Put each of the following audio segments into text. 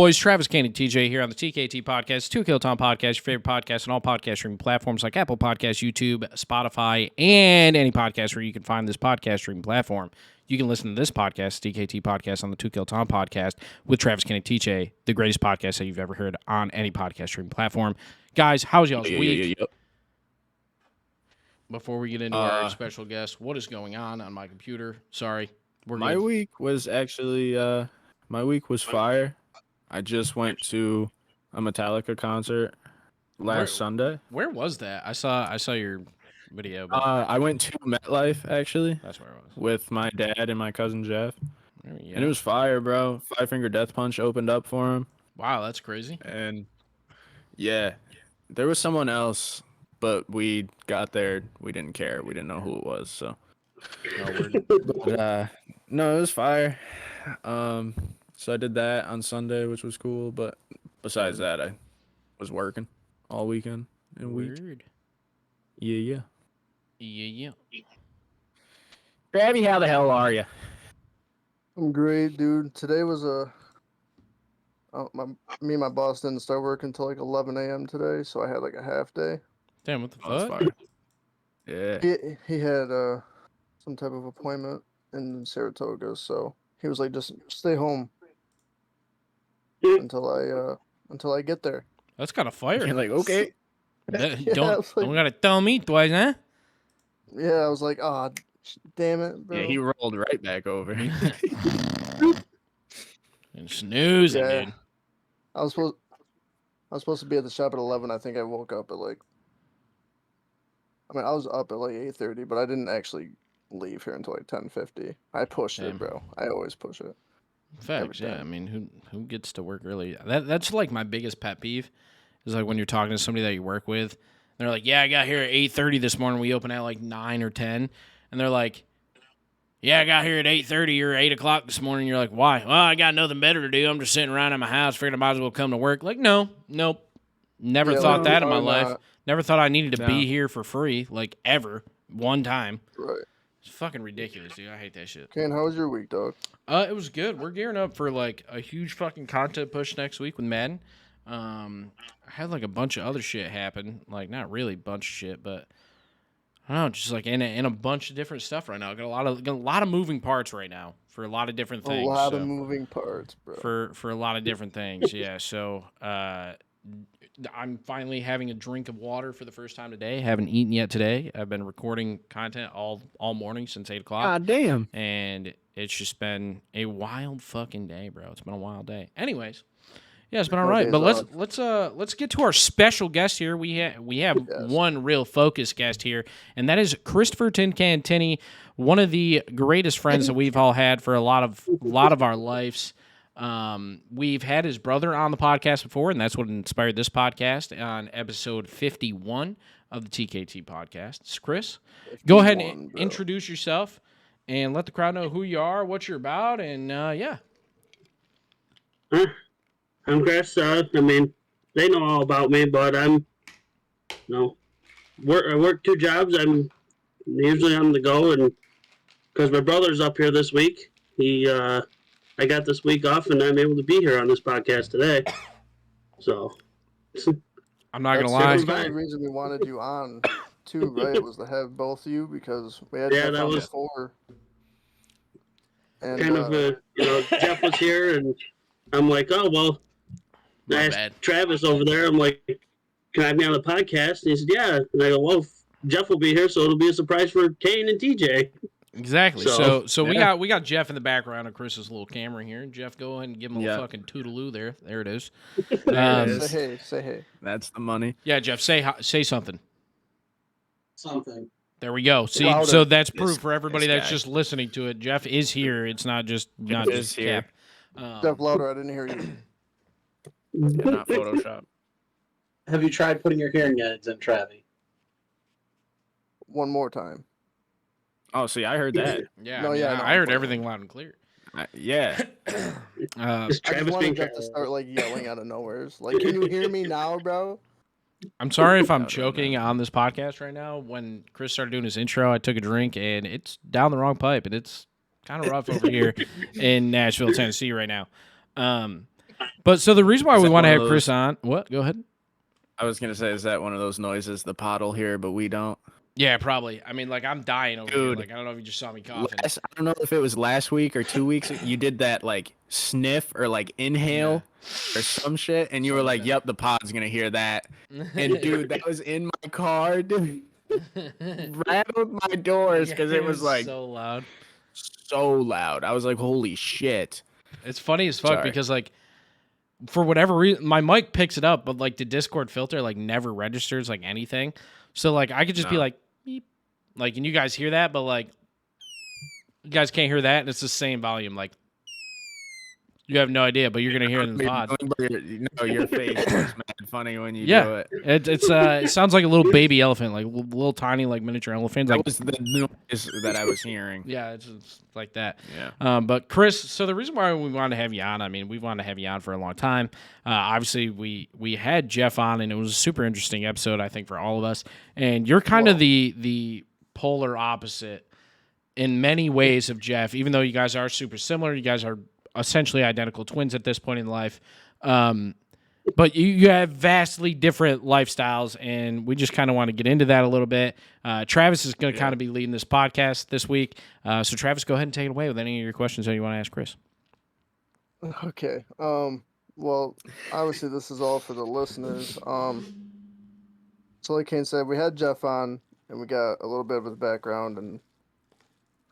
boys? Travis, Kane, and TJ here on the TKT podcast, 2 Kiloton podcast, your favorite podcast on all podcast streaming platforms like Apple Podcasts, YouTube, Spotify, and any podcast where you can find this podcast streaming platform. You can listen to this podcast, TKT podcast, on the 2 Kiloton podcast with Travis, Kane, and TJ, the greatest podcast that you've ever heard on any podcast streaming platform. Guys, how's y'all's week? Before we get into our special guest, what is going on my computer? Sorry. My week was actually, my week was fire. I just went to a Metallica concert last Sunday. Where was that? I saw your video. But I went to MetLife, actually. That's where I was. With my dad and my cousin Jeff. There we go. And it was fire, bro. Five Finger Death Punch opened up for him. Wow, that's crazy. And, yeah, there was someone else, but we got there. We didn't care. We didn't know who it was, so. No, it was fire. So I did that on Sunday, which was cool. But besides that, I was working all weekend and week. Yeah. Gabby, how the hell are you? I'm great, dude. Today was me and my boss didn't start working until like 11 a.m. today, so I had like a half day. Damn, what the Oh, fuck? fire. Yeah. He had some type of appointment in Saratoga, so he was like, just stay home until I get there. That's kind of fire. You're like, okay. Don't gotta tell me twice, huh? Yeah, I was like, damn it, bro. Yeah, he rolled right back over. And snoozing, dude. I was supposed to be at the shop at 11. I think I woke up at I was up at like 8:30, but I didn't actually leave here until like 10:50. I pushed it, bro. I always push it. Facts, yeah. I mean, who gets to work early? That's like my biggest pet peeve is like when you're talking to somebody that you work with. They're like, yeah, I got here at 8:30 this morning. We open at like 9 or 10. And they're like, yeah, I got here at 8:30 or 8 o'clock this morning. You're like, why? Well, I got nothing better to do. I'm just sitting around at my house. Figured I might as well come to work. Like, nope. Never thought that in my life. Never thought I needed to be here for free, like ever, one time. Right. It's fucking ridiculous, dude. I hate that shit. Ken, how was your week, dog? It was good. We're gearing up for like a huge fucking content push next week with Madden. I had like a bunch of other shit happen. Like not really a bunch of shit, but I don't know, just like in a bunch of different stuff right now. Got a lot of moving parts right now for a lot of different things. A lot of moving parts, bro. For a lot of different things, yeah. So I'm finally having a drink of water for the first time today. Haven't eaten yet today. I've been recording content all morning since 8 o'clock. God damn. And it's just been a wild fucking day, bro. It's been a wild day. Anyways, yeah, it's been all right. But let's get to our special guest here. We have one real focused guest here, and that is Christopher Tincantini, one of the greatest friends that we've all had for a lot of our lives. We've had his brother on the podcast before, and that's what inspired this podcast on episode 51 of the TKT podcast. So Chris, go ahead and introduce yourself and let the crowd know who you are, what you're about, and yeah. I'm Chris. I mean, they know all about me, but I work 2 jobs. I'm usually on the go, and because my brother's up here this week, I got this week off, and I'm able to be here on this podcast today. So, I'm not gonna lie. That's the only reason we wanted you on, too, right? Was to have both of you because we had Jeff on before. And, Jeff was here, and I'm like, oh well. I asked Travis over there. I'm like, can I be on the podcast? And he said, yeah. And I go, well, Jeff will be here, so it'll be a surprise for Kane and TJ. Exactly. So yeah. we got Jeff in the background of Chris's little camera here. Jeff, go ahead and give him a fucking toodaloo there. There it is. Say hey. That's the money. Yeah, Jeff, say something. Something. There we go. See, so that's proof for everybody that's just listening to it. Jeff is here. It's not just here. Cap. Jeff louder. I didn't hear you. Yeah, not Photoshop. Have you tried putting your hearing aids in, Travi? One more time. Oh, see, I heard that. Yeah, I heard everything loud and clear. Yeah. I just wanted Jeff to start like yelling out of nowhere. Like, can you hear me now, bro? I'm sorry if I'm choking on this podcast right now. When Chris started doing his intro, I took a drink, and it's down the wrong pipe, and it's kind of rough over here in Nashville, Tennessee right now. But so the reason why Is we that want to one have of Chris those- on, what? Go ahead. I was gonna say, is that one of those noises the pot'll hear, but we don't? Yeah, probably. I mean, like I'm dying over here. Dude. Like I don't know if you just saw me coughing. I don't know if it was last week or 2 weeks. You did that like sniff or like inhale or some shit, and you were like, "Yep, the pod's gonna hear that." And dude, that was in my car, dude. Rattled my doors because it was like so loud. so loud. I was like, "Holy shit!" It's funny as fuck Sorry. because like for whatever reason, my mic picks it up, but like the Discord filter like never registers like anything. So like I could just be No. like, beep, like, and you guys hear that, but like you guys can't hear that, and it's the same volume. Like you have no idea, but you're gonna hear it in the pod. No, your face looks mad funny when you do Yeah, it. it sounds like a little baby elephant, like little tiny like miniature elephant. That Like was the noise that I was hearing. yeah, it's like that. Yeah. But Chris, so the reason why we wanted to have you on, I mean, we've wanted to have you on for a long time. Obviously, we had Jeff on, and it was a super interesting episode, I think, for all of us. And you're kind of the polar opposite in many ways of Jeff, even though you guys are super similar. You guys are essentially identical twins at this point in life. But you have vastly different lifestyles, and we just kind of want to get into that a little bit. Travis is going to kind of be leading this podcast this week. So, Travis, go ahead and take it away with any of your questions that you want to ask Chris. Okay. Well, obviously, this is all for the listeners. So like Kane said, we had Jeff on, and we got a little bit of his background and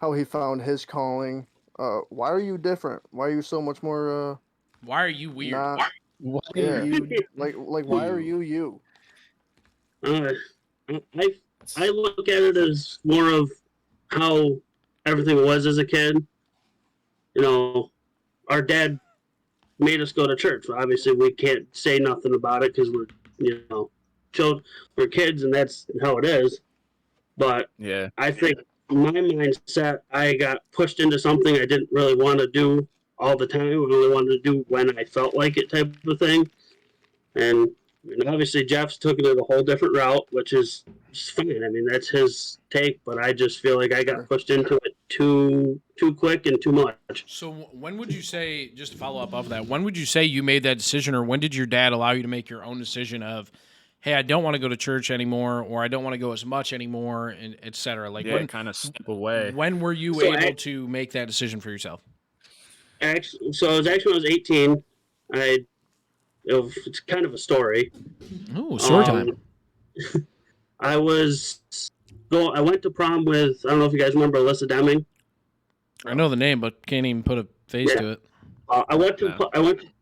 how he found his calling. Why are you different? Why are you so much more? Why are you weird? Why Yeah. are you? Like why are you you? I look at it as more of how everything was as a kid. You know, our dad made us go to church. Obviously, we can't say nothing about it because we're, children, we're kids, and that's how it is. But Yeah. I think my mindset, I got pushed into something I didn't really want to do all the time. I only wanted to do when I felt like it, type of thing. And obviously, Jeff's took it a whole different route, which is fine. I mean, that's his take, but I just feel like I got pushed into it too quick and too much. So, when would you say, just to follow up off that, when would you say you made that decision, or when did your dad allow you to make your own decision of, hey, I don't want to go to church anymore, or I don't want to go as much anymore, and et cetera? Like, Yeah, when kind of step away. When were you able to make that decision for yourself? Actually, so it was actually when I was 18. It's kind of a story. Oh, story time. I went to prom with, I don't know if you guys remember Alyssa Deming. I know the name, but can't even put a face to it. I went to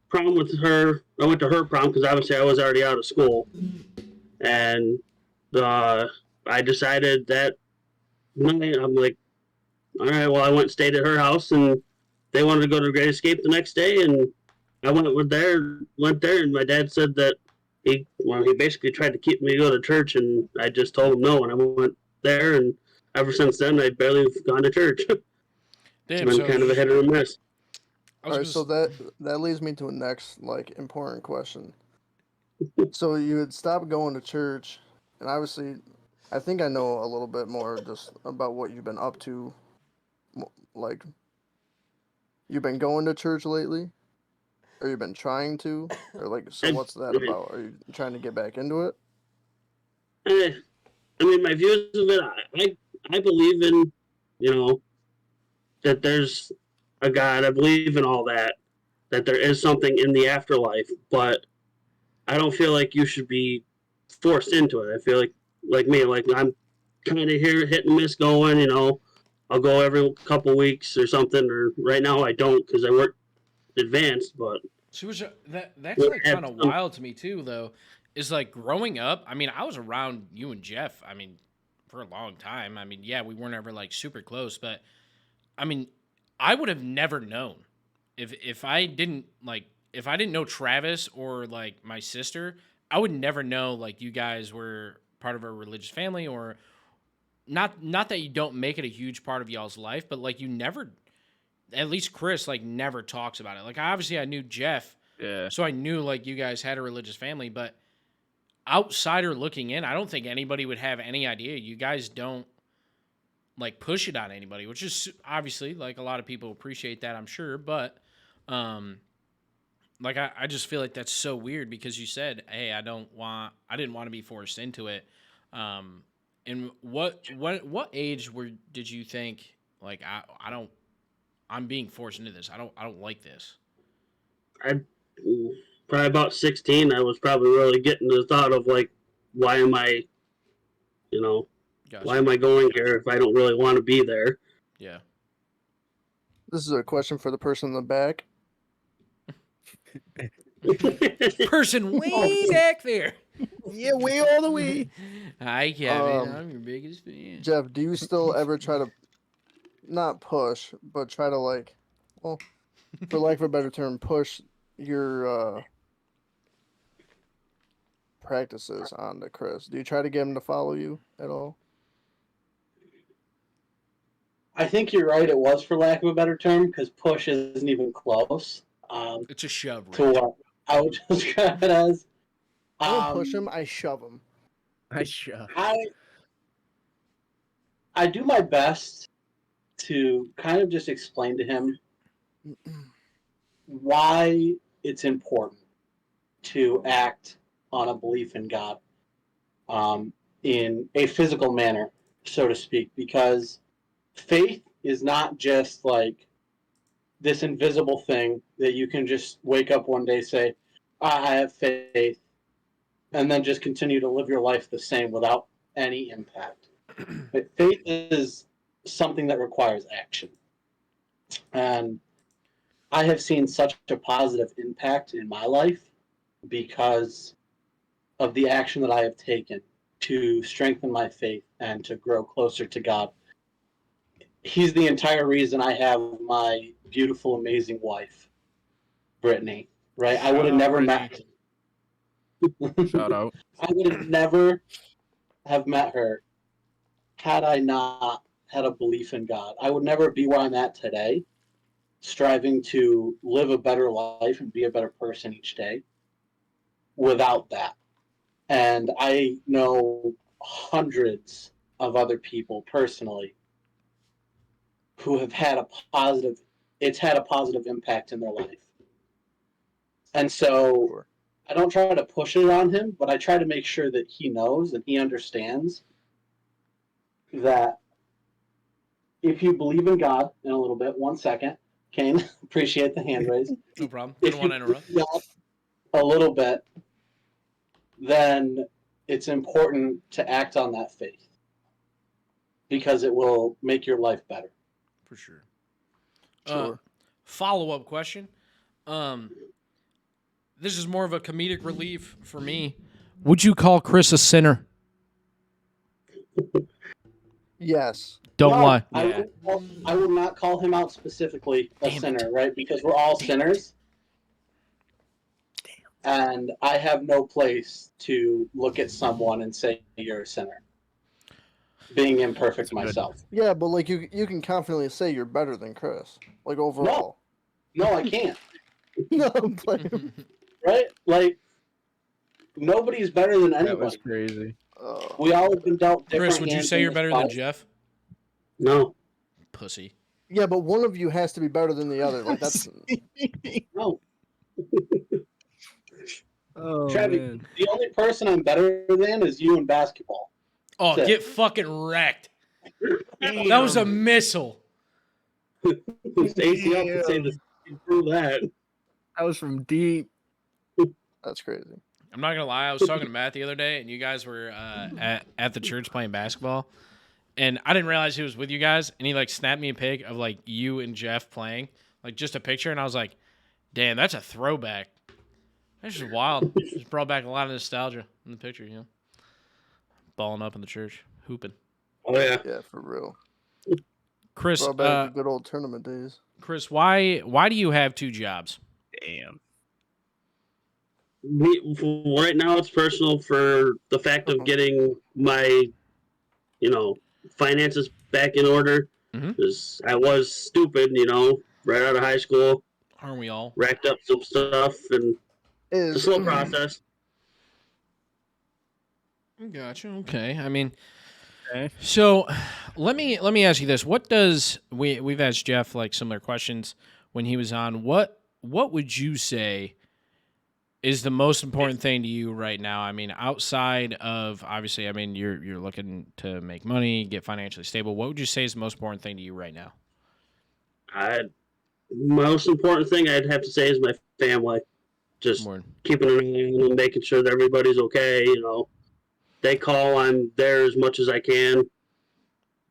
prom with her. I went to her prom because obviously I was already out of school, and I decided that night, I'm like, all right, well, I went and stayed at her house, and they wanted to go to the Great Escape the next day, and I went there, and my dad said that he basically tried to keep me to go to church, and I just told him no, and I went there, and ever since then, I barely have gone to church. Damn, it's been kind of a hit or a miss. All right, so that leads me to a next important question. So you had stopped going to church, and obviously, I think I know a little bit more just about what you've been up to. Like, you've been going to church lately, or you've been trying to, or so what's that about? Are you trying to get back into it? I mean, my views of it, I believe in, that there's a God. I believe in all that there is something in the afterlife, but I don't feel like you should be forced into it. I feel like I'm kind of here hit and miss going, I'll go every couple weeks or something, or right now I don't because I work advanced, but. That's like kind of wild to me too, though, is like growing up, I mean, I was around you and Jeff, I mean, for a long time. I mean, yeah, we weren't ever like super close, but I mean, I would have never known if I didn't know Travis or like my sister, I would never know like you guys were part of a religious family, or not that you don't make it a huge part of y'all's life, but like you never, at least Chris, like never talks about it. Like obviously I knew Jeff, so I knew like you guys had a religious family, but outsider looking in, I don't think anybody would have any idea. You guys don't like push it on anybody, which is obviously like a lot of people appreciate that, I'm sure, but like I just feel like that's so weird because you said, "Hey, I didn't want to be forced into it." And what age did you think like I'm being forced into this. I don't like this. I probably about 16. I was probably really getting the thought of like, why am I, Gotcha. why am I going here if I don't really want to be there? Yeah. This is a question for the person in the back. Person way back there. Yeah, way all the way. Hi, Kevin. I'm your biggest fan. Jeff, do you still ever try to not push, but try to like, well, for lack of a better term, push your practices onto Chris? Do you try to get him to follow you at all? I think you're right. It was for lack of a better term because push isn't even close. It's a shove. Right? To what I would describe it as. I don't push him. I shove him. I shove. I do my best to kind of just explain to him why it's important to act on a belief in God in a physical manner, so to speak, because faith is not just like this invisible thing that you can just wake up one day, say, I have faith, and then just continue to live your life the same without any impact. But faith is something that requires action. And I have seen such a positive impact in my life because of the action that I have taken to strengthen my faith and to grow closer to God. He's the entire reason I have my beautiful, amazing wife, Brittany. Right? I would have never met her. Shout out. I would have never have met her had I not had a belief in God. I would never be where I'm at today, striving to live a better life and be a better person each day without that. And I know hundreds of other people personally who have had it's had a positive impact in their life. And so I don't try to push it on him, but I try to make sure that he knows and he understands that if you believe in God, in a little bit, 1 second, Kane, appreciate the hand raise. No problem. Didn't want to interrupt. A little bit, then it's important to act on that faith because it will make your life better. For sure. Sure. Follow-up question. This is more of a comedic relief for me. Would you call Chris a sinner? Yes. Don't lie. I will not call him out specifically a sinner, right? Because we're all sinners. And I have no place to look at someone and say you're a sinner. Being imperfect myself. Yeah, but like you can confidently say you're better than Chris. Like overall. No, I can't. No, I'm playing. Right? Like nobody's better than anybody. That was crazy. We all have been dealt different. Chris, would you say you're better than Jeff? No. Pussy. Yeah, but one of you has to be better than the other. Like that's no. Oh, Travis, man. the only person I'm better than is you in basketball. Oh, That's get fucking wrecked. That was a missile. ACL can say this. Prove that. That was from deep. that's crazy. I'm not gonna lie. I was talking to Matt the other day, and you guys were at the church playing basketball, and I didn't realize he was with you guys. And he like snapped me a pic of like you and Jeff playing, like just a picture, and I was like, "Damn, that's a throwback." That's just wild. Just brought back a lot of nostalgia in the picture, you know. Balling up in the church, hooping. Oh yeah. Yeah, for real. Chris, Brought back the good old tournament days. Chris, why do you have 2 jobs? Damn. Right now, it's personal for the fact of getting my, finances back in order. Because I was stupid, right out of high school. Aren't we all? Racked up some stuff, and it's a slow process. Gotcha. Okay. I mean, Okay. so let me ask you this: what does we've asked Jeff like similar questions when he was on? What would you say is the most important thing to you right now? I mean, outside of obviously, I mean, you're looking to make money, get financially stable. What would you say is the most important thing to you right now? Most important thing I'd have to say is my family. Just keeping an eye on them, making sure that everybody's okay. You know, they call, I'm there as much as I can.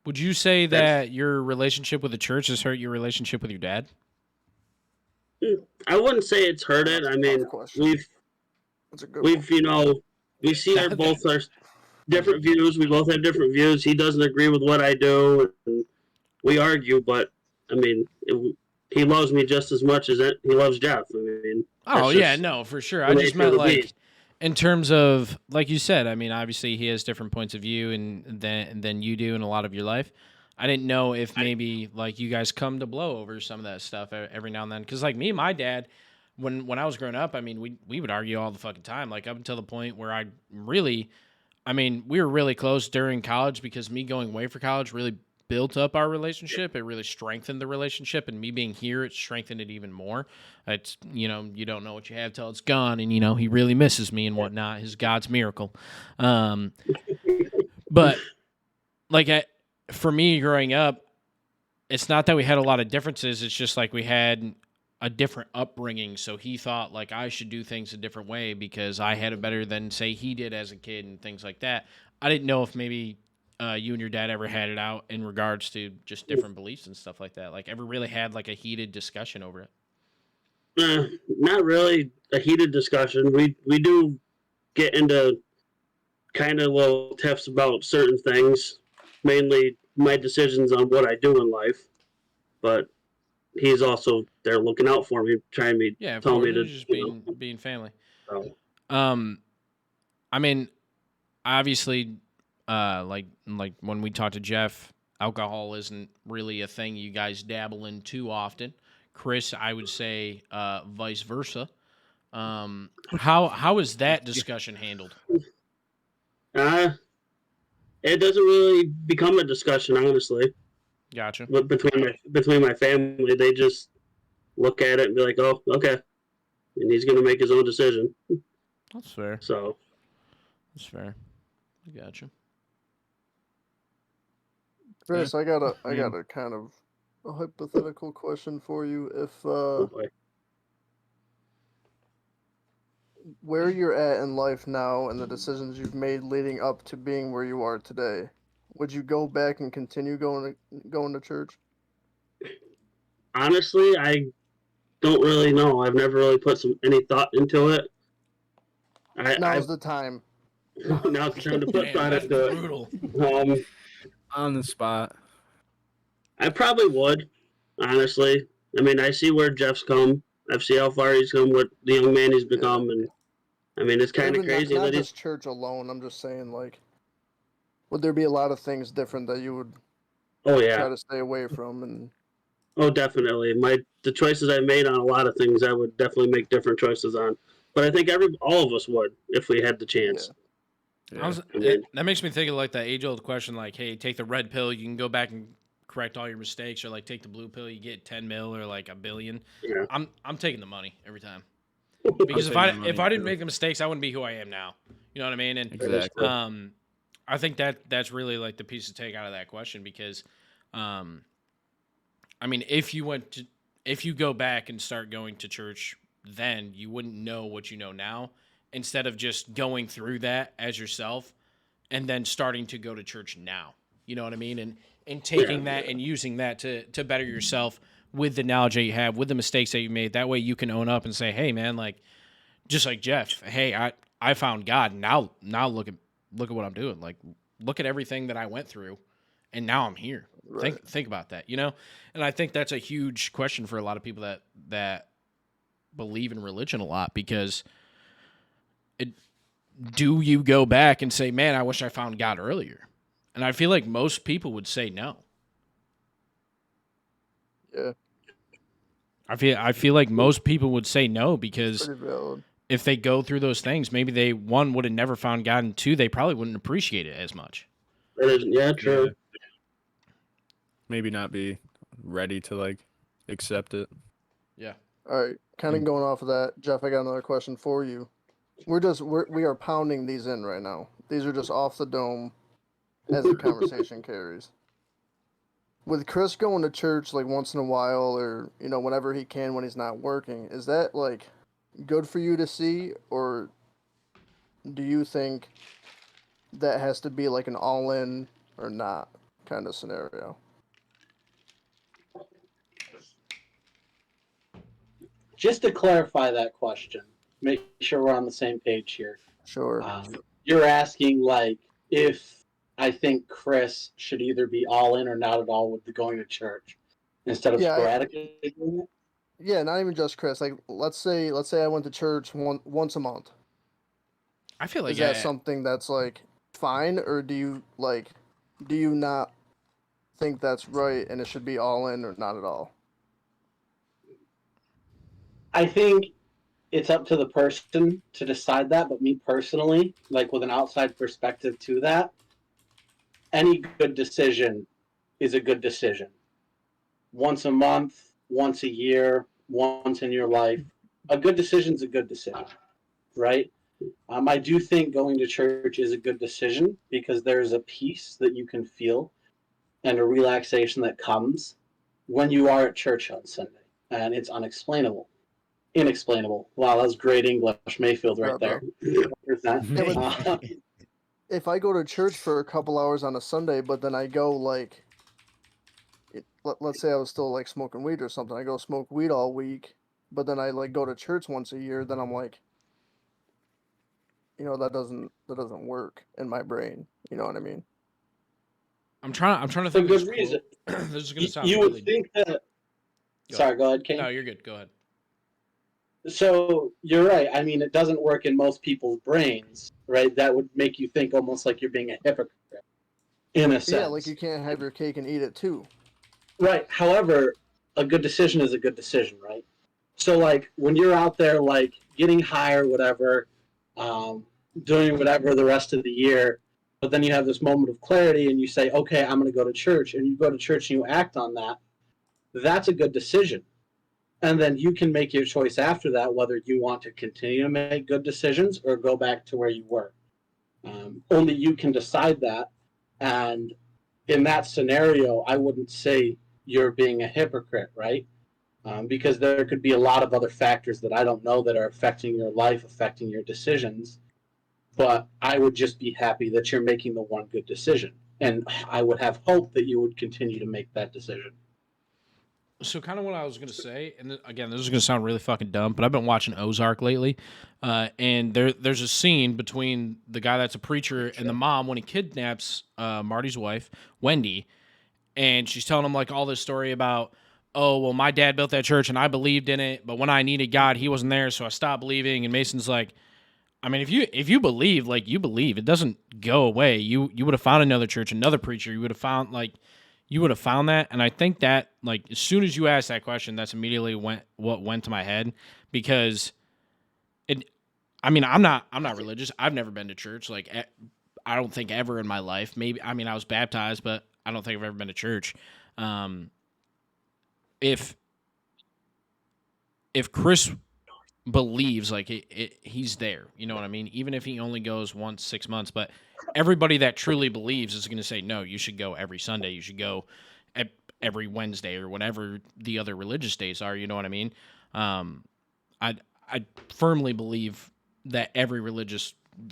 Would you say that your relationship with the church has hurt your relationship with your dad? I wouldn't say it's hurt it. I mean, we've you know, we see both our different views. We both have different views. He doesn't agree with what I do, and we argue. But I mean, he loves me just as much as he loves Jeff. I mean, oh yeah, no, for sure. I just meant like in terms of like you said. I mean, obviously he has different points of view and than you do in a lot of your life. I didn't know if maybe like you guys come to blow over some of that stuff every now and then. Because like me and my dad, when I was growing up, I mean, we would argue all the fucking time. Like up until the point where we were really close during college because me going away for college really built up our relationship. It really strengthened the relationship, and me being here, it strengthened it even more. It's, you know, you don't know what you have till it's gone, and, you know, he really misses me and whatnot. His God's miracle. But like for me growing up, it's not that we had a lot of differences. It's just like we had a different upbringing. So he thought like I should do things a different way because I had it better than say he did as a kid and things like that. I didn't know if maybe you and your dad ever had it out in regards to just different beliefs and stuff like that. Like ever really had like a heated discussion over it? Not really a heated discussion. We do get into kind of little tiffs about certain things, mainly my decisions on what I do in life. But he's also there looking out for me, trying to tell me to just being family. So. I mean, obviously, like when we talk to Jeff, alcohol isn't really a thing you guys dabble in too often. Chris, I would say vice versa. How is that discussion handled? It doesn't really become a discussion, honestly. Gotcha. But between my family, they just look at it and be like, "Oh, okay," and he's gonna make his own decision. That's fair. So that's fair. I gotcha. Chris, I got a kind of a hypothetical question for you. If where you're at in life now and the decisions you've made leading up to being where you are today, would you go back and continue going to church? Honestly, I don't really know. I've never really put any thought into it. Now's the time. Now's the time to put thought into it. Brutal. On the spot. I probably would, honestly. I mean, I see where Jeff's come. I see how far he's come, what the young man he's become, and I mean, it's kind of crazy. Not just church alone. I'm just saying, like, would there be a lot of things different that you would try to stay away from? And oh, definitely. The choices I made on a lot of things, I would definitely make different choices on. But I think all of us would if we had the chance. Yeah. That makes me think of like that age-old question, like, hey, take the red pill, you can go back and correct all your mistakes, or like take the blue pill, you get 10 mil or like $1 billion. Yeah. I'm taking the money every time. Because if I didn't make the mistakes, I wouldn't be who I am now. You know what I mean? And exactly. I think that's really like the piece to take out of that question because, I mean, if you go back and start going to church, then you wouldn't know what you know now. Instead of just going through that as yourself, and then starting to go to church now. You know what I mean? And taking that and using that to better yourself with the knowledge that you have, with the mistakes that you made. That way you can own up and say, hey, man, like, just like Jeff, hey, I found God. Now look at what I'm doing. Like, look at everything that I went through, and now I'm here. Right. Think about that, you know? And I think that's a huge question for a lot of people that believe in religion a lot, because do you go back and say, man, I wish I found God earlier? And I feel like most people would say no. Yeah. I feel like most people would say no, because if they go through those things, maybe they, one, would have never found God, and two, they probably wouldn't appreciate it as much. Yeah, true. Yeah. Maybe not be ready to like accept it. Yeah. All right. kind of going off of that, Jeff, I got another question for you. We are pounding these in right now. These are just off the dome as the conversation carries. With Chris going to church like once in a while, or whenever he can when he's not working, is that like good for you to see, or do you think that has to be like an all-in or not kind of scenario? Just to clarify that question, make sure we're on the same page here. Sure. You're asking like if I think Chris should either be all in or not at all with the going to church instead of sporadically doing it. Yeah, not even just Chris. Like let's say I went to church once a month. I feel like is that something that's like fine, or do you not think that's right and it should be all in or not at all? I think it's up to the person to decide that, but me personally, like with an outside perspective to that, any good decision is a good decision. Once a month, once a year, once in your life, a good decision is a good decision, right? I do think going to church is a good decision because there's a peace that you can feel and a relaxation that comes when you are at church on Sunday, and it's unexplainable. Inexplainable. Wow, that was great English, Mayfield, right there. If I go to church for a couple hours on a Sunday, but then I go like, let's say I was still like smoking weed or something, I go smoke weed all week, but then I like go to church once a year, then I'm like, that doesn't work in my brain. You know what I mean? I'm trying to For think. good reason. This is gonna sound. You would think that. Sorry, go ahead, Kane. No, you're good. Go ahead. So you're right. I mean, it doesn't work in most people's brains, right? That would make you think almost like you're being a hypocrite, in a sense. Yeah, like you can't have your cake and eat it too. Right. However, a good decision is a good decision, right? So, like, when you're out there, like, getting high or whatever, doing whatever the rest of the year, but then you have this moment of clarity and you say, okay, I'm going to go to church, and you go to church and you act on that, that's a good decision. And then you can make your choice after that, whether you want to continue to make good decisions or go back to where you were. Only you can decide that. And in that scenario, I wouldn't say you're being a hypocrite, right? Because there could be a lot of other factors that I don't know that are affecting your life, affecting your decisions. But I would just be happy that you're making the one good decision. And I would have hope that you would continue to make that decision. So kind of what I was going to say, and again, this is going to sound really fucking dumb, but I've been watching Ozark lately, and there's a scene between the guy that's a preacher and the mom when he kidnaps Marty's wife, Wendy, and she's telling him like all this story about, oh, well, my dad built that church and I believed in it, but when I needed God, he wasn't there, so I stopped believing. And Mason's like, I mean, if you believe, like you believe, it doesn't go away. You would have found another church, another preacher. You would have found that. And I think that like as soon as you asked that question, that's immediately what went to my head, because I mean, I'm not religious. I've never been to church. Like I don't think ever in my life. Maybe, I mean, I was baptized, but I don't think I've ever been to church. If Chris believes like he's there, you know what I mean? Even if he only goes once 6 months, but everybody that truly believes is going to say, no, you should go every Sunday. You should go every Wednesday or whatever the other religious days are. You know what I mean? I firmly believe that every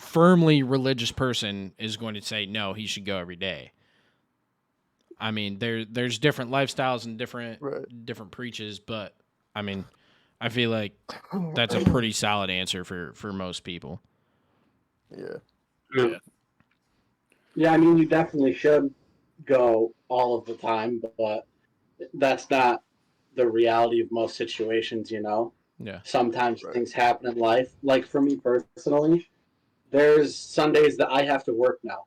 firmly religious person is going to say, no, he should go every day. I mean, there's different lifestyles and different preaches, but I mean, I feel like that's a pretty solid answer for most people. Yeah. Yeah, I mean, you definitely should go all of the time, but that's not the reality of most situations, you know? Yeah. Sometimes things happen in life. Like for me personally, there's Sundays that I have to work now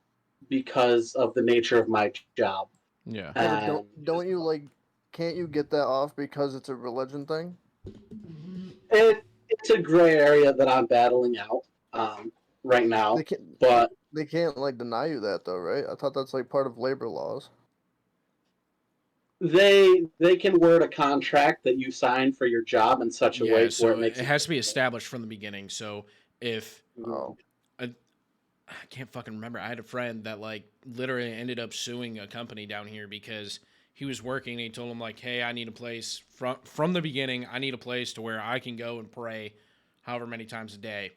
because of the nature of my job. Yeah. But don't you like, can't you get that off because it's a religion thing? It's a gray area that I'm battling out right now. They can't like deny you that though, right? I thought that's like part of labor laws. They can word a contract that you sign for your job in such a way so where it makes it has to be established from the beginning. So if Oh, I can't fucking remember, I had a friend that like literally ended up suing a company down here because he was working and he told him like, hey, I need a place from the beginning. I need a place to where I can go and pray however many times a day.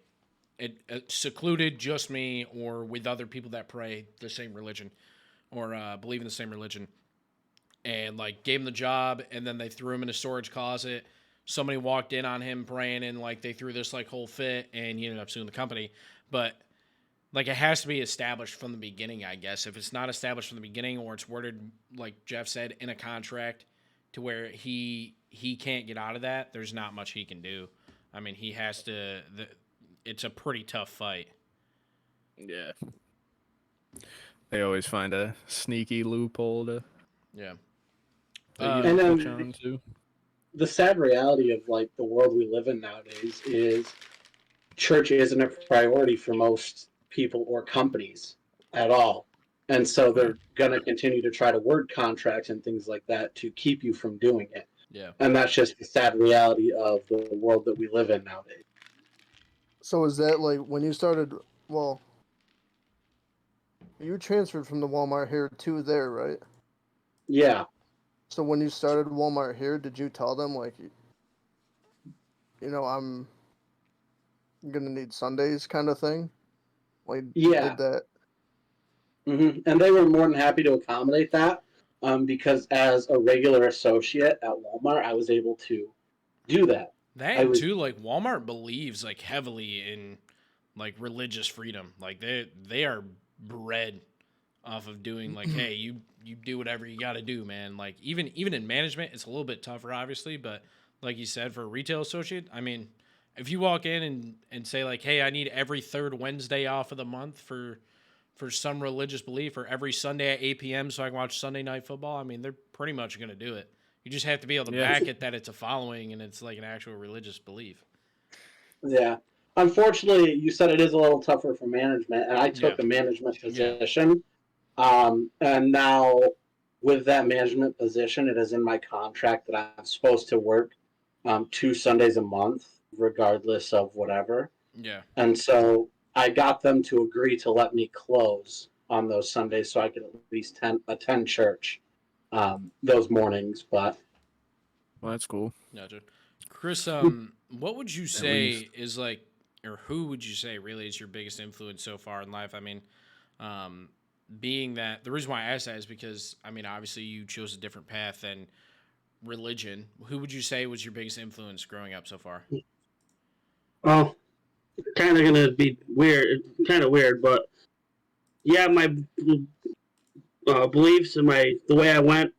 It secluded, just me or with other people that pray the same religion or believe in the same religion. And like gave him the job, and then they threw him in a storage closet. Somebody walked in on him praying, and like they threw this like whole fit, and he ended up suing the company. But like it has to be established from the beginning, I guess. If it's not established from the beginning, or it's worded like Jeff said in a contract to where he can't get out of that, there's not much he can do. I mean, he has to. It's a pretty tough fight. Yeah. They always find a sneaky loophole to. Yeah. And then the sad reality of like the world we live in nowadays is church isn't a priority for most people or companies at all. And so they're going to continue to try to word contracts and things like that to keep you from doing it. Yeah. And that's just the sad reality of the world that we live in nowadays. so is that like when you started? Well, you transferred from the Walmart here to there, right? Yeah. So when you started Walmart here, did you tell them like, I'm gonna need Sundays kind of thing? Like, Yeah. did that? Mm-hmm. And they were more than happy to accommodate that because as a regular associate at Walmart, I was able to do that. That too, like Walmart believes like heavily in like religious freedom. Like they are bred off of doing like, hey, you do whatever you got to do, man. Like even in management, it's a little bit tougher, obviously, but like you said, for a retail associate, I mean, if you walk in and say like, hey, I need every third Wednesday off of the month for some religious belief, or every Sunday at 8 p.m. so I can watch Sunday Night Football, I mean, they're pretty much going to do it. You just have to be able to back it that it's a following and it's like an actual religious belief. Yeah. Unfortunately, you said it is a little tougher for management, and I took a management position. And now with that management position, it is in my contract that I'm supposed to work 2 Sundays a month, regardless of whatever. Yeah. And so I got them to agree to let me close on those Sundays so I could at least attend church those mornings. But well, that's cool. Gotcha. Chris, what would you say is like, or who would you say really is your biggest influence so far in life? I mean, being that the reason why I asked that is because, I mean, obviously you chose a different path than religion. Who would you say was your biggest influence growing up so far? Well, kind of gonna be kind of weird, but yeah, my beliefs and the way I went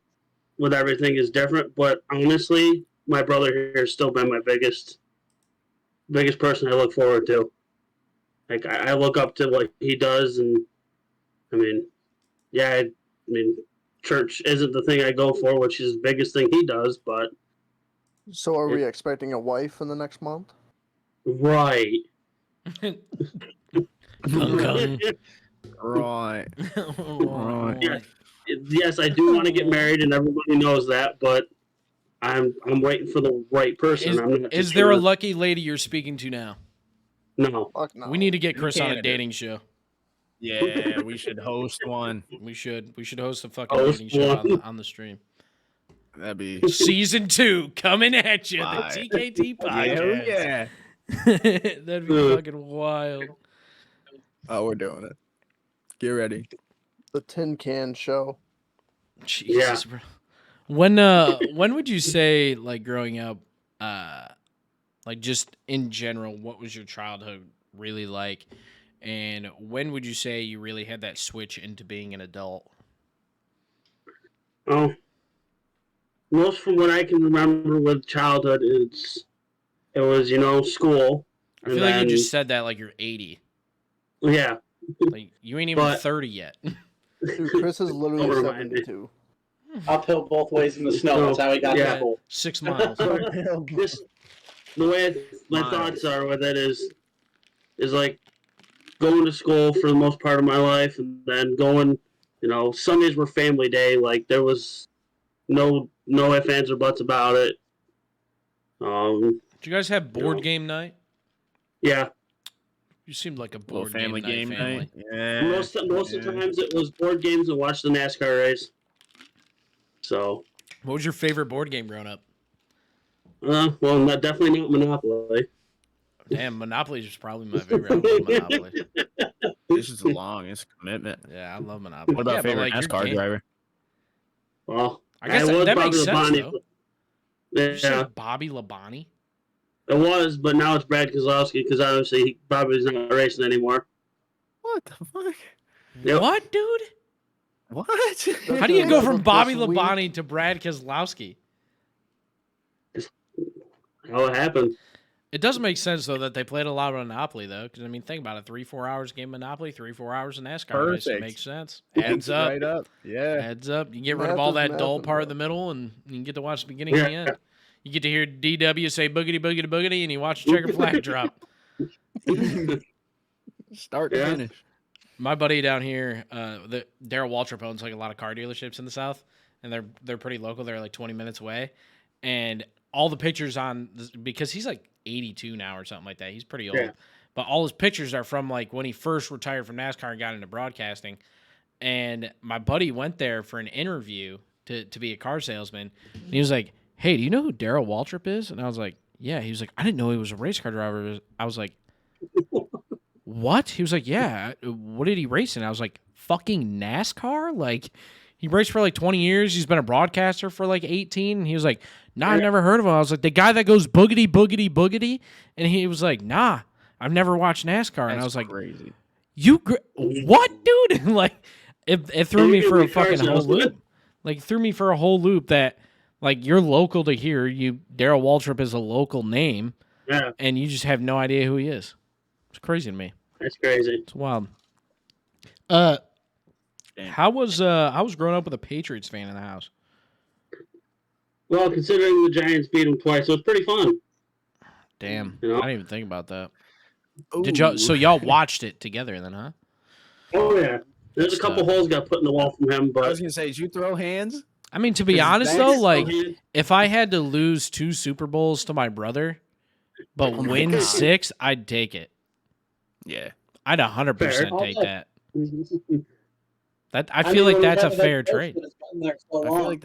with everything is different. But honestly, my brother here has still been my biggest person I look forward to. Like I look up to what he does, and I mean, yeah, I mean, church isn't the thing I go for, which is the biggest thing he does. But so, are we expecting a wife in the next month? Right. Right. Yeah. Yes, I do want to get married, and everybody knows that. But I'm waiting for the right person. Is there a lucky lady you're speaking to now? No. Fuck no. We need to get Chris on a dating show. Yeah, we should host one. We should host a fucking dating show on the stream. That'd be season 2 coming at you. The TKT podcast. Yeah. That'd be fucking wild. Oh, we're doing it. Get ready. The Tin Can Show. Jesus, bro. When would you say, like, growing up, like, just in general, what was your childhood really like? And when would you say you really had that switch into being an adult? Oh, most from what I can remember with childhood, it was school. I feel like you just said that like you're 80. Yeah. Like you ain't even 30 yet. Dude, Chris is literally 72. Uphill both ways in the snow. That's how he got to school. 6 miles. Just the way my thoughts are with it is like going to school for the most part of my life, and then going, Sundays were family day. Like there was No ifs, ands, or buts about it. Did you guys have board game night? Yeah. You seemed like a Little board family game family. night. Yeah. Most of the times it was board games and watch the NASCAR race. So. What was your favorite board game growing up? Well, definitely not Monopoly. Damn, Monopoly is probably my favorite. I love Monopoly. This is long. It's a commitment. Yeah, I love Monopoly. What about favorite NASCAR driver? Well, I guess that makes sense, though. Did you say Bobby Labonte? It was, but now it's Brad Keselowski because obviously Bobby's not racing anymore. What the fuck? Yep. What, dude? What? How do you go from Bobby Labonte to Brad Keselowski? How it happened. It does make sense, though, that they played a lot of Monopoly, though. Because, I mean, think about it. 3-4 hours game Monopoly, 3-4 hours in NASCAR race. It makes sense. Adds up. Right up. Yeah. Adds up. You get rid of all that dull part in the middle, and you can get to watch the beginning and the end. You get to hear DW say boogity, boogity, boogity, and you watch the checker flag drop. Start to finish. My buddy down here, Daryl Waltrip owns like a lot of car dealerships in the South, and they're pretty local. They're like 20 minutes away, and all the pictures because he's like 82 now or something like that. He's pretty old, but all his pictures are from like when he first retired from NASCAR and got into broadcasting. And my buddy went there for an interview to be a car salesman, and he was like, "Hey, do you know who Daryl Waltrip is?" And I was like, "Yeah." He was like, "I didn't know he was a race car driver." I was like, "What?" He was like, "Yeah." What did he race in? I was like, "Fucking NASCAR?" Like, he raced for like 20 years. He's been a broadcaster for like 18. And he was like, "Nah, I've never heard of him." I was like, "The guy that goes boogity, boogity, boogity?" And he was like, "Nah, I've never watched NASCAR." And I was like, crazy. What, dude? Like, it threw me for a fucking whole loop. Like, threw me for a whole loop that, like, you're local to here. Daryl Waltrip is a local name. Yeah. And you just have no idea who he is. It's crazy to me. That's crazy. It's wild. How was growing up with a Patriots fan in the house? Well, considering the Giants beat them twice, so it's pretty fun. Damn, you know? I didn't even think about that. Did y'all? So y'all watched it together then, huh? Oh yeah. There's a couple holes got put in the wall from him, but I was gonna say, did you throw hands? I mean, to be honest though, like if I had to lose 2 Super Bowls to my brother, but win 6, I'd take it. Yeah, I'd 100% take that. I I feel mean, like that's a that fair coach trade. that's been there so I feel long. like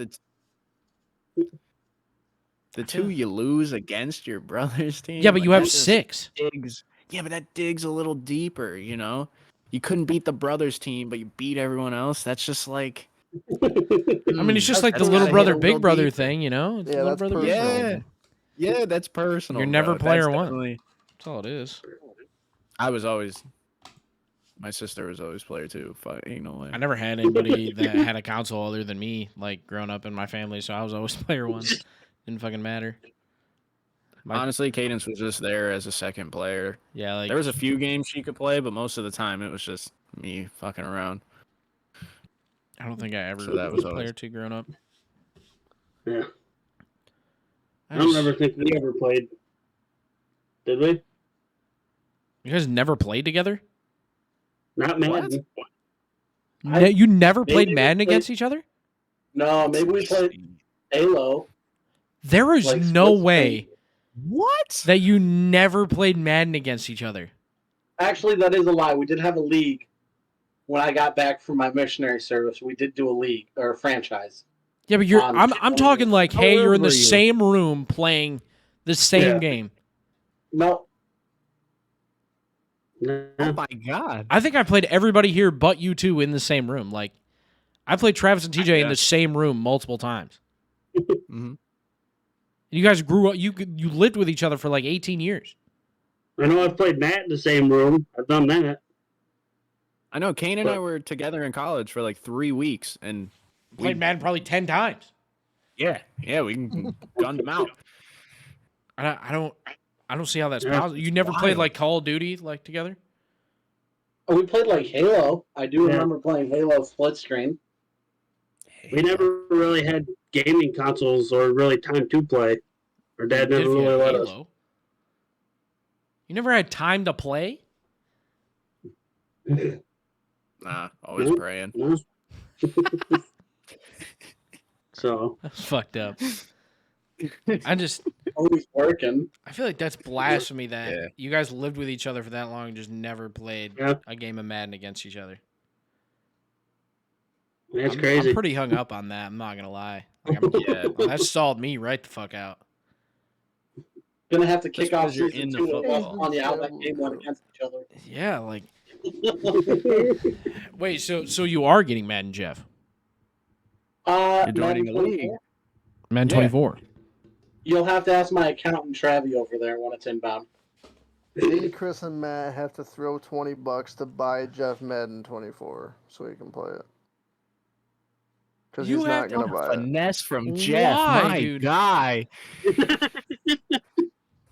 the two you lose against your brother's team. Yeah, but you have that just 6. digs. Yeah, but that digs a little deeper. You know, you couldn't beat the brothers team, but you beat everyone else. That's just like. I mean, it's just like the That's little gotta brother, hit a big little brother deeper. thing, you know? It's Yeah, little that's brother, big personal. brother. Yeah, that's personal. You're never bro. player That's one. definitely- That's all it is. I was always. My sister was always player 2. Fuck, ain't no way. I never had anybody that had a console other than me, like growing up in my family, so I was always player 1. Didn't fucking matter. Honestly, Cadence was just there as a second player. Yeah, like There was a few games she could play, but most of the time it was just me fucking around. I don't think I ever So that was was a player always- 2 growing up. Yeah. I don't ever think we ever played. Did we? You guys never played together? Not Madden. You never maybe played we Madden played- against each other? No, maybe we played Halo. There is Like, no split way What? that you never played Madden against each other. Actually, that is a lie. We did have a league when I got back from my missionary service. We did do a league or a franchise. Yeah, but I'm talking like, How hey, you're old in the were you? same room playing the same game. No, Oh my god. I think I played everybody here but you two in the same room. Like, I played Travis and TJ in the same room multiple times. Mhm. You guys grew up. You lived with each other for like 18 years. I know I've played Matt in the same room. I've done that. I know Kane and I were together in college for like 3 weeks, and Played Madden probably 10 times. yeah, we gunned them out. I don't see how that's Yeah. possible. You never played like Call of Duty like together? we played like Halo. I do Yeah. remember playing Halo split screen. We never really had gaming consoles or really time to play. Our dad You did never if you really had let us. Halo. You never had time to play? Nah, always Nope. praying. No. So That's fucked up. Always working. I feel like that's blasphemy that Yeah. you guys lived with each other for that long and just never played Yeah. a game of Madden against each other. that's I'm crazy. pretty hung up on that. I'm not gonna lie. Like, that stalled me right the fuck out. Gonna have to kick off because you're season in the 2 of us football. on the how that game went against each other. Yeah, like wait, so you are getting Madden, Jeff? You're joining Madden the 24? league. Madden Yeah. 24. You'll have to ask my accountant Travi over there when it's inbound. Me, Chris, and Matt have to throw $20 to buy Jeff Madden 24 so he can play it. Because You he's have not gonna buy it. Finesse from Jeff, Why, my dude? guy.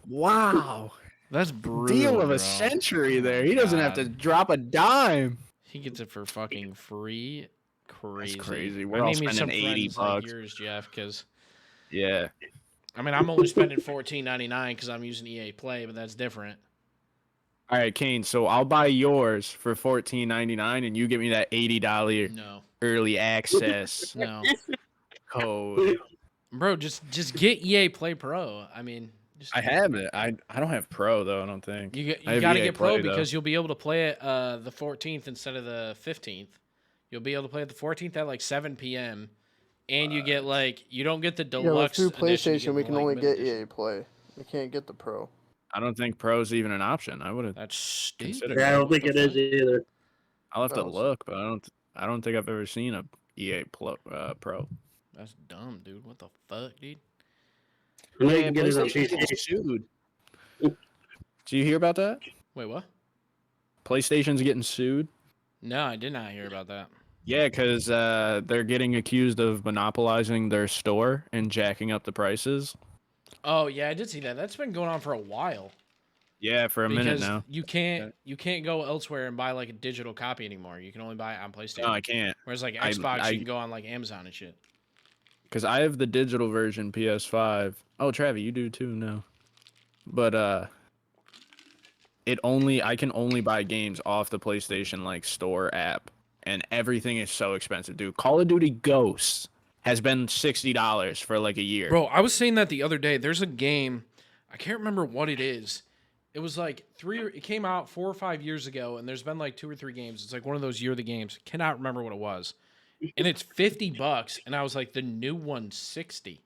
Wow. That's brutal. Deal of bro. a century Oh there. my He doesn't have to God. drop a dime. He gets it for fucking free. Crazy. crazy. I We're all need me some spending 80 friends like bucks. yours, Jeff, because Yeah. I mean I'm only spending $14.99 because I'm using EA Play, but that's different. All right, Kane. So I'll buy yours for $14.99, and you give me that $80 No, early access no, code. bro, just get EA Play Pro. I mean, just, I have it. I don't have Pro though. I don't think. you I have got to EA get Pro Play, though. because you'll be able to play it the 14th instead of the 15th. You'll be able to play it the 14th at like 7 p.m. And you get like you don't get the Yeah, but deluxe. through edition, you PlayStation, get we the, can like, only middle get edition. EA Play. We can't get the Pro. I don't think Pro's even an option. I would have. That's stupid. Consider Yeah, I don't What think the it is fuck? either. I'll have to No. look, but I don't think I've ever seen a EA Pro. That's dumb, dude. What the fuck, dude? I know you Yeah, can get it on PlayStation's getting PC. sued. Do you hear about that? Wait, what? PlayStation's getting sued. No, I did not hear about that. Yeah, because they're getting accused of monopolizing their store and jacking up the prices. Oh yeah, I did see that. That's been going on for a while. Yeah, for a minute Because now. you can't go elsewhere and buy like a digital copy anymore. You can only buy it on PlayStation. No, I can't. Whereas like I- Xbox, you can go on like Amazon and shit. Because I have the digital version PS5. Oh, Travi, you do too, no. But I can only buy games off the PlayStation like store app. And everything is so expensive, dude. Call of Duty Ghosts has been $60 for like a year. Bro, I was saying that the other day. There's a game, I can't remember what it is. It was like it came out 4 or 5 years ago, and there's been like 2 or 3 games. It's like one of those year of the games. Cannot remember what it was. And it's $50, and I was like, the new one's $60.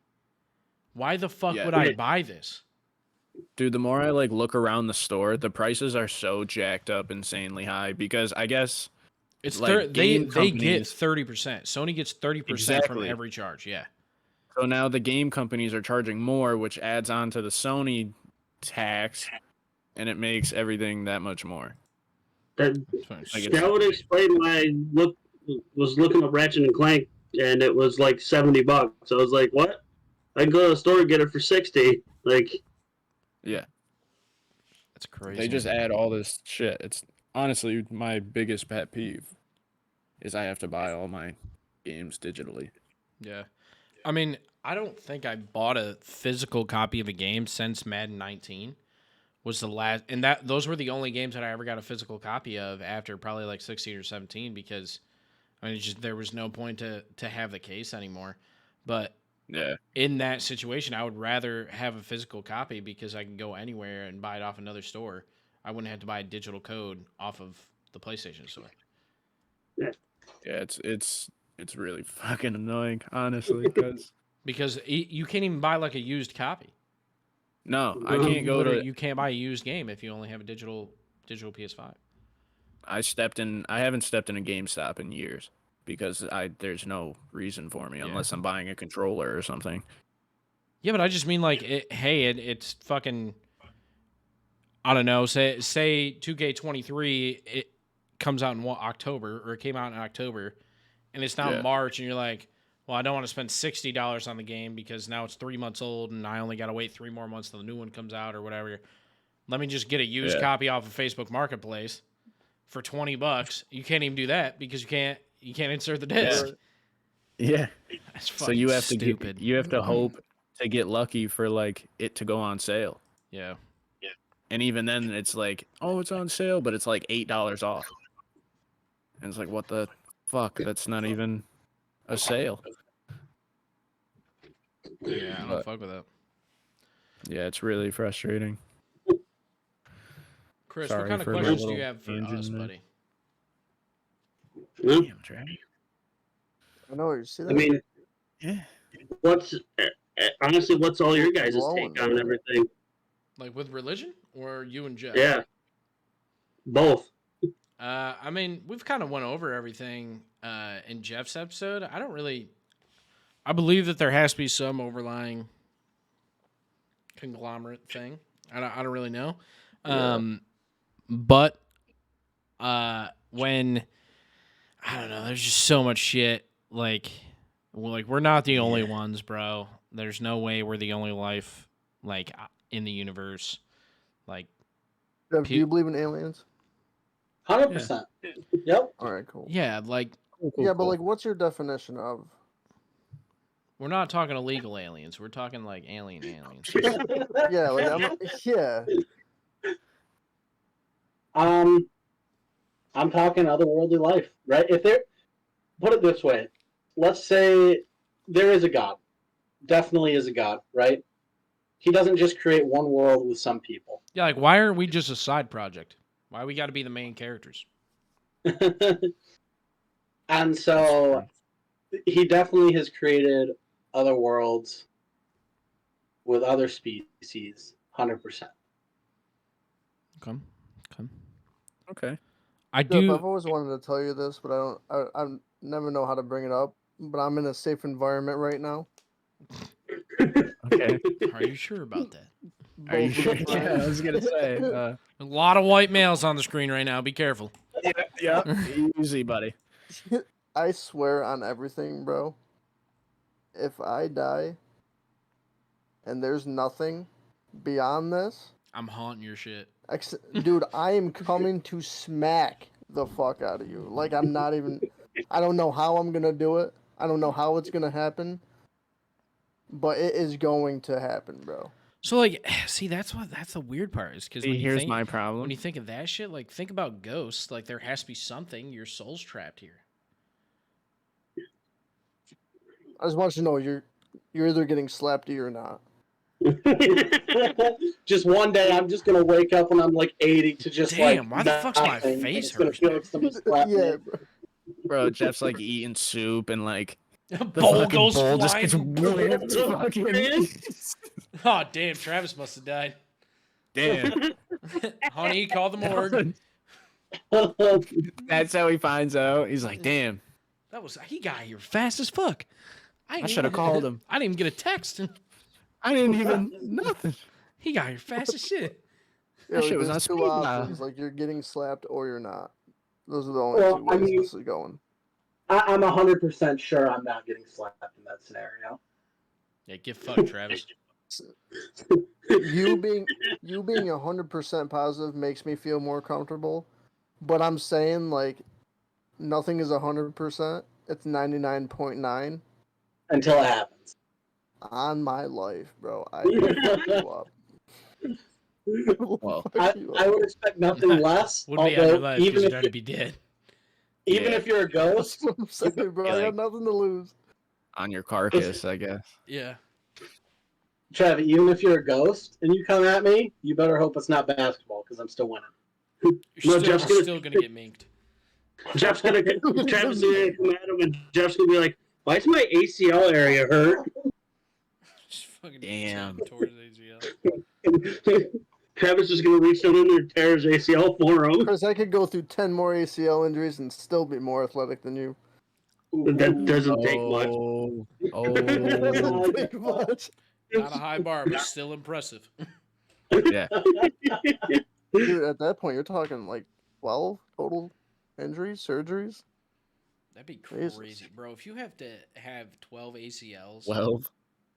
Why the fuck Yeah. would I buy this? Dude, the more I like look around the store, the prices are so jacked up insanely high because I guess It's like, they game get companies- 30%. Sony gets 30% from Exactly. every charge. Yeah. so now the game companies are charging more, which adds on to the Sony tax, and it makes everything that much more. That Like it's- would explain why I was looking up Ratchet and Clank, and it was like $70. I was like, what? I can go to the store and get it for 60. Like, Yeah, That's crazy. they just add all this shit. It's honestly my biggest pet peeve is I have to buy all my games digitally. Yeah. I mean, I don't think I bought a physical copy of a game since Madden 19 was the last, and those were the only games that I ever got a physical copy of after probably like 16 or 17 because I mean, there was no point to have the case anymore. But Yeah, in that situation, I would rather have a physical copy because I can go anywhere and buy it off another store. I wouldn't have to buy a digital code off of the PlayStation store. yeah, it's really fucking annoying, honestly, because You can't even buy like a used copy. no, I can't go to. You can't buy a used game if you only have a digital PS5. I haven't stepped in a GameStop in years because there's no reason for me unless I'm buying a controller or something. Yeah, but I just mean like, it's fucking. I don't know. Say 2K23 it comes out in October, or it came out in October, and it's now Yeah. March, and you're like, well, I don't want to spend $60 on the game because now it's 3 months old, and I only got to wait 3 more months till the new one comes out or whatever. Let me just get a used copy off of Facebook Marketplace for $20. You can't even do that because you can't insert the disc. Yeah. That's So you have stupid. you have to hope to get lucky for like it to go on sale. Yeah. And even then it's like, oh, it's on sale, but it's like $8 off. And it's like, what the fuck? That's not even a sale. Yeah, I don't fuck with that. Yeah, it's really frustrating. Chris, Sorry what kind of for the questions do you little have for tangent us, there. buddy? Well, Damn, Trey. I know you see that. I mean, Yeah. what's honestly, what's all your guys' Blowing, take on bro. everything? Like with religion or you and Jeff? Yeah, both. I mean, we've kind of went over everything in Jeff's episode. I believe that there has to be some overlying conglomerate thing. I don't really know. But when I don't know, there's just so much shit. Like we're not the only ones, bro. There's no way we're the only life like in the universe. Like, Jeff, do you believe in aliens? 100%. Yep. All right, cool. yeah, like Yeah, but like, what's your definition of? we're not talking illegal aliens. We're talking like alien aliens. Yeah, like yeah. I'm talking otherworldly life, right? If there, put it this way, let's say there is a God, definitely is a God, right? He doesn't just create one world with some people. Yeah, like why aren't we just a side project? Why we got to be the main characters? And so he definitely has created other worlds with other species, 100%. Okay. I Jeff, do. I've always wanted to tell you this, but I never know how to bring it up. But I'm in a safe environment right now. Okay. Are you sure about that? Are you Both sure? with a Yeah, friend. I was gonna say. A lot of white males on the screen right now. Be careful. Yeah. Easy, buddy. I swear on everything, bro. If I die and there's nothing beyond this, I'm haunting your shit. dude, I am coming to smack the fuck out of you. Like, I'm not even. I don't know how I'm gonna do it. I don't know how it's gonna happen. But it is going to happen, bro. So like, see, that's the weird part is because Here's my problem. when you think of that shit, like think about ghosts. Like there has to be something. Your soul's trapped here. I just want you to know you're either getting slapped or you're not. Just one day, I'm just gonna wake up when I'm like 80 to just Damn, like. why the fuck's my nothing, and face it's gonna hurt? feel like somebody slapped Yeah, me. bro. Bro, Jeff's like eating soup and like the Bowl fucking goes bowl just flying. gets whipped. Fucking. Oh damn, Travis must have died. Damn. Honey, call the morgue. That's how he finds out. He's like, damn. He got here fast as fuck. I should have called him. I didn't even get a text. I didn't even nothing. He got here fast as shit. That shit was on there's speed two dial. options. Like, you're getting slapped or you're not. Those are the only Well, two I ways mean- this is going. I'm 100% sure I'm not getting slapped in that scenario. Yeah, get fucked, Travis. You being 100% positive makes me feel more comfortable. But I'm saying, like, nothing is 100%. It's 99.9 Until it happens. on my life, bro. I will fuck you up. Well, I would expect nothing less. Would be on your Although, life because even you'd if already be dead. even Yeah. if you're a That's ghost, what I'm saying, bro. I got nothing to lose. On your carcass, I guess. Yeah. Trev, even if you're a ghost and you come at me, you better hope it's not basketball because I'm still winning. You're Jeff's still gonna get minked. Travis is gonna come at him, and Jeff's gonna be like, "Why is my ACL area hurt?" Just fucking Damn. towards ACL. Travis is gonna reach down in there and tear his ACL for him. Chris, I could go through 10 more ACL injuries and still be more athletic than you. That doesn't take much. Oh. Take much. Not a high bar, but still impressive. Yeah. Dude, at that point, you're talking like 12 total injuries, surgeries. That'd be Jesus. crazy, bro. If you have to have 12 ACLs, 12.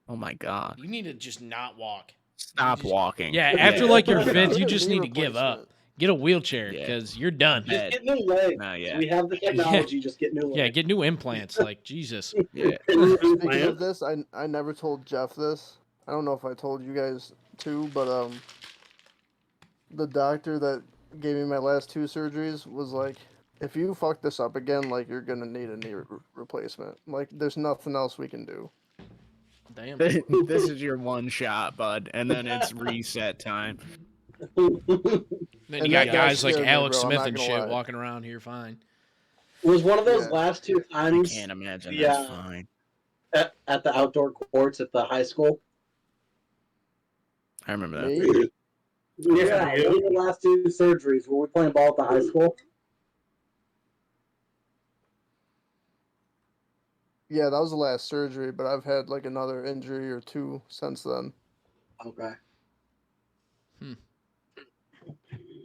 Oh my god. you need to just not walk. Stop just- walking. Yeah, after like your Yeah. fifth, you just Knee need to give up. replacement. Get a wheelchair Yeah. because you're done. Just Bed. get new legs. Nah, yeah. We have the technology. Just get new legs. Yeah, get new implants. Like Jesus. Yeah. Speaking of this, I never told Jeff this. I don't know if I told you guys too, but the doctor that gave me my last two surgeries was like, if you fuck this up again, like, you're gonna need a knee replacement. Like, there's nothing else we can do. Damn. This is your one shot, bud, and then it's reset time. Then And you got that guys like scared me, Alex bro, I'm Smith not and gonna shit lie. walking around here fine. It was one of those Yeah. last two I times can't imagine Yeah. that's fine. at the outdoor courts at the high school. I remember that. Me? Yeah, one of the last two surgeries. Were we playing ball at the high school? Yeah, that was the last surgery, but I've had like another injury or two since then. Okay.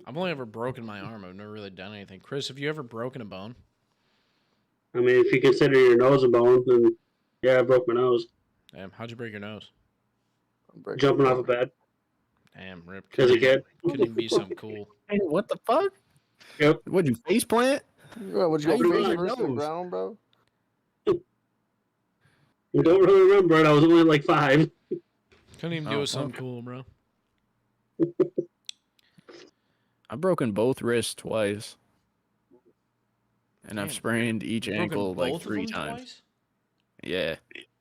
I've only ever broken my arm. I've never really done anything. Chris, have you ever broken a bone? I mean, if you consider your nose a bone, then yeah, I broke my nose. Damn, how'd you break your nose? I'm breaking Jumping it off a bed Damn, rip. as a kid. Couldn't even be something cool. Hey, what the fuck? Yep. What'd you face plant? Yeah, would you How go you face break your first to the nose? ground, bro? I don't really remember it. I was only like 5. Couldn't even do something cool, bro. I've broken both wrists twice. And Damn. I've sprained each You've broken ankle like both of 3 them times. twice? Yeah.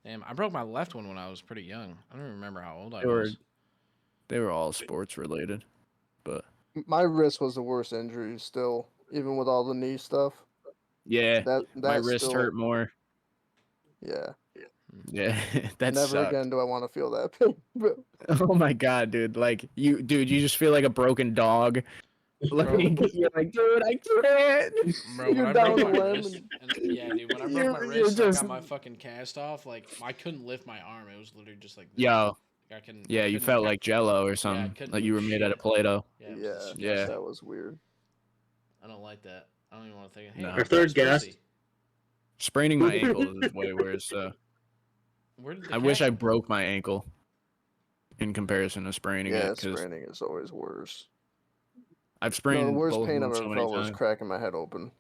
Damn, I broke my left one when I was pretty young. I don't even remember how old I They were was. they were all sports related. But My wrist was the worst injury still, even with all the knee stuff. yeah, That my wrist still, hurt more. Yeah. Yeah, that Never sucked. again do I want to feel that pain, bro. Oh my god, dude! Like you just feel like a broken dog. Like Bro. you're like, dude, I can't. Bro, when You're I down broke the my limb wrist, yeah, dude, when I broke You're- my you're wrist and I just- got my fucking cast off, like, I couldn't lift my arm. It was literally just like this. Yo, I couldn't, yeah, you couldn't- felt like Jello or something. couldn't Like you were move made out of shit. Play-Doh. Yeah, it was Yeah, disgusting. that was weird. I don't like that. I don't even want to think of hey, No. Our third that's guest. pussy. Spraining my ankle is way worse. So Where did the I wish cast I come from? broke my ankle in comparison to spraining Yeah, it, because spraining is always worse. I've No, sprained the worst both pain of I've them so ever many felt was times. cracking my head open.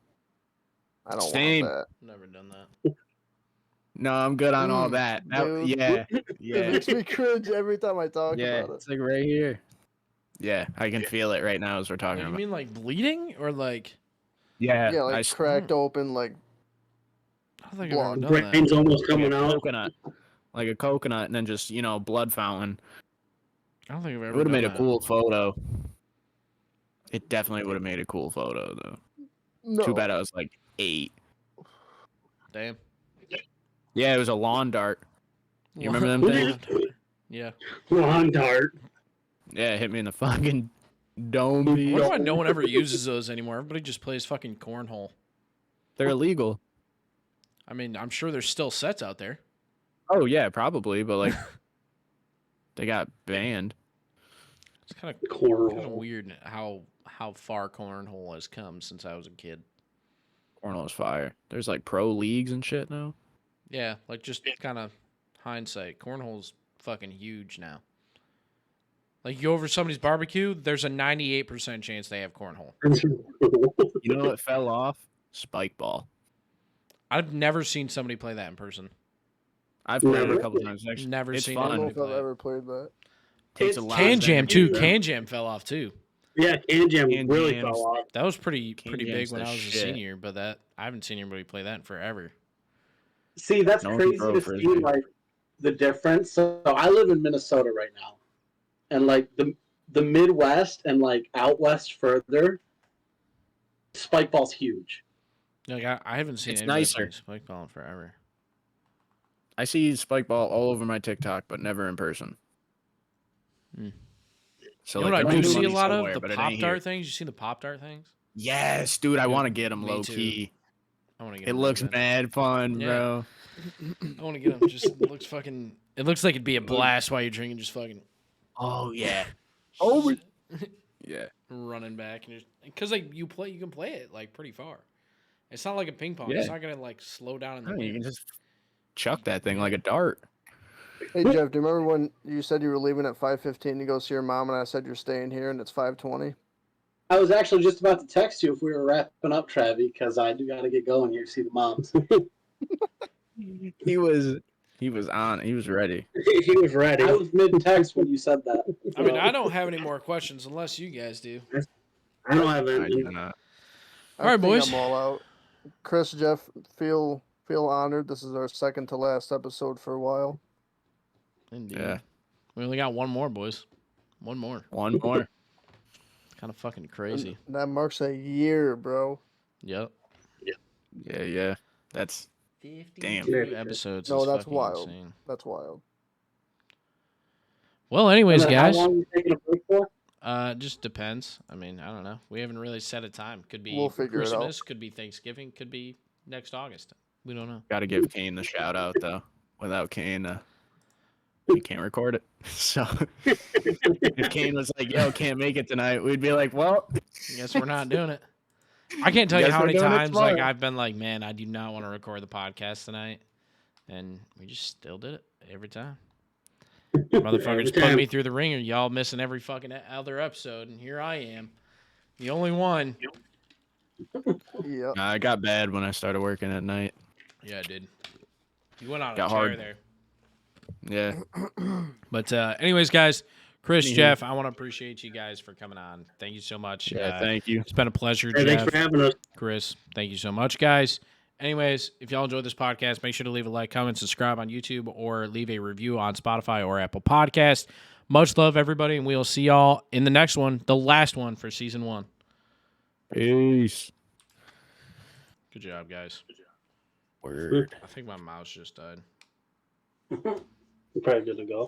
I don't Same. want Never done that. No, I'm good on all Mm, that. dude. Yeah, that. It yeah, makes me cringe every time I talk yeah. about it. It's like right here. Yeah, I can feel it right now as we're talking Wait, you about. mean like bleeding or like? Yeah, Yeah, like cracked open, like I don't think I've ever blood. done that. Brain's almost like coming a out. coconut, like a coconut, and then just blood fountain. I don't think I've ever It would have done made a that. cool photo. It definitely would have made a cool photo though. No. Too bad I was like 8. Damn. Yeah, it was a lawn dart. You remember them things? Yeah. Lawn dart. Yeah, it hit me in the fucking dome I piece. wonder why no one ever uses those anymore. Everybody just plays fucking cornhole. They're illegal. I mean, I'm sure there's still sets out there. Oh yeah, probably, but like they got banned. It's kind of Cornhole. weird how far cornhole has come since I was a kid. Cornhole's fire. There's like pro leagues and shit now. Yeah, like just kind of hindsight. Cornhole's fucking huge now. Like you go over somebody's barbecue, there's a 98% chance they have cornhole. You know what fell off? Spike ball. I've never seen somebody play that in person. I've played it Never. a couple times. Actually, Never it's seen I don't know fun. it. if I've ever played that. Takes a lot. Can of Jam energy, too. though. Can Jam fell off too. Yeah, Can Jam Can really Jam's- fell off. That was pretty Can big Jam's when the I was a shit. senior, but that I haven't seen anybody play that in forever. See, that's No one can crazy throw a to frisbee. see, like, the difference. So I live in Minnesota right now. And, like, the Midwest and, like, out west further, spike ball's huge. Like I haven't seen It's anybody nicer. play spike ball in forever. I see spike ball all over my TikTok, but never in person. Hmm. So You know like, what they're I do making see a money lot somewhere, of? The but it Pop ain't Dart here. things. You seen the Pop Dart things? Yes, dude, I Dude, want to get them me low too. key. I want to get It them looks really bad. mad fun, Yeah. bro. I want to get them. Just it looks fucking. It looks like it'd be a blast while you're drinking. Just fucking. Oh yeah. Oh. Yeah. Running back and because like you can play it like pretty far. It's not like a ping pong. Yeah. It's not gonna like slow down in the No, you wind. can just chuck that thing like a dart. Hey Jeff, do you remember when you said you were leaving at 5:15 to go see your mom, and I said you're staying here, and it's 5:20? I was actually just about to text you if we were wrapping up, Travi, because I do got to get going here to see the moms. He was on. He was ready. He was ready. I was mid-text when you said that. I mean, I don't have any more questions unless you guys do. I don't have I any. do not. I All right, think boys. I'm all out. Chris, Jeff, feel honored. This is our second to last episode for a while. Indeed. Yeah. We only got one more, boys. One more. One more. Kind of fucking crazy. That marks a year, bro. Yep. Yeah. That's 52 episodes. No, is that's fucking wild. insane. That's wild. Well, anyways, How guys. long are you taking a break for? Just depends. I mean, I don't know. We haven't really set a time. Could be We'll figure it out. Christmas. Could be Thanksgiving. Could be next August. We don't know. got to give Kane the shout out though. Without Kane, we can't record it. So if Kane was like, "Yo, can't make it tonight," we'd be like, "Well, Guess we're not doing it. I can't tell you Guess how we're many doing it times like tomorrow. I've been like, man, I do not want to record the podcast tonight, and we just still did it every time. Motherfucker Every just put time. me through the ringer. Y'all missing every fucking other episode, and here I am, the only one. Yep. Nah, it got bad when I started working at night. Yeah, dude. You went on a Got chair hard. there. Yeah, But anyways, guys, Chris, Mhm. Jeff, I want to appreciate you guys for coming on. Thank you so much. yeah. Thank you. It's been a pleasure, Hey, thanks Jeff. for having us. Chris, thank you so much, guys. Anyways, if y'all enjoyed this podcast, make sure to leave a like, comment, subscribe on YouTube, or leave a review on Spotify or Apple Podcast. Much love, everybody, and we'll see y'all in the next one, the last one for season 1. Peace. Good job, guys. Word. I think my mouse just died. You're probably good to go.